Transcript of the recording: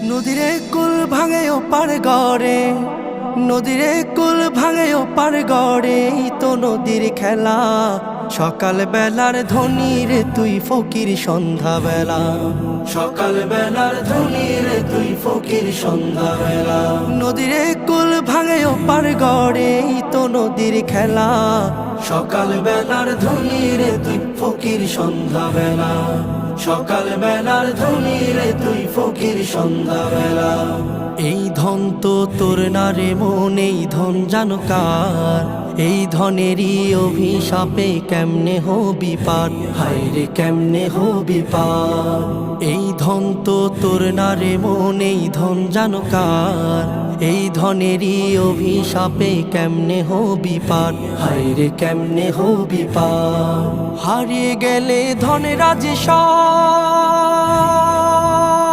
নদীরে কুল ভাঙে ও পার গড়ে, নদীরে কুল ভাঙে ও পার গড়ে, এই তো নদীর খেলা। সকাল বেলার ধনী রে তুই ফকির সন্ধ্যা বেলা, সকাল বেলার ধনী রে তুই ফকির সন্ধ্যা বেলা। নদীরে কুল ভাঙে ও পার গড়ে, এই তো নদীর খেলা। সকাল বেলার ধনী রে তুই ফকির সন্ধ্যা বেলা, সকাল বেলার ধনী রে তুই ফকির সন্ধ্যা বেলা। এই ধন তো তোর না রে মন, এই ধন জানো কার? এই ধনেরই অভিশাপে কেমনে হবি পার, হায় রে কেমনে হবি পার। এই ধন তো তোর না রে মন, এই ধন জানো কার? এই ধনেরই অভিশাপে কেমনে হবি পার, হায় রে কেমনে হবি পার। হারিয়ে গেলে ধনের রাজে সব,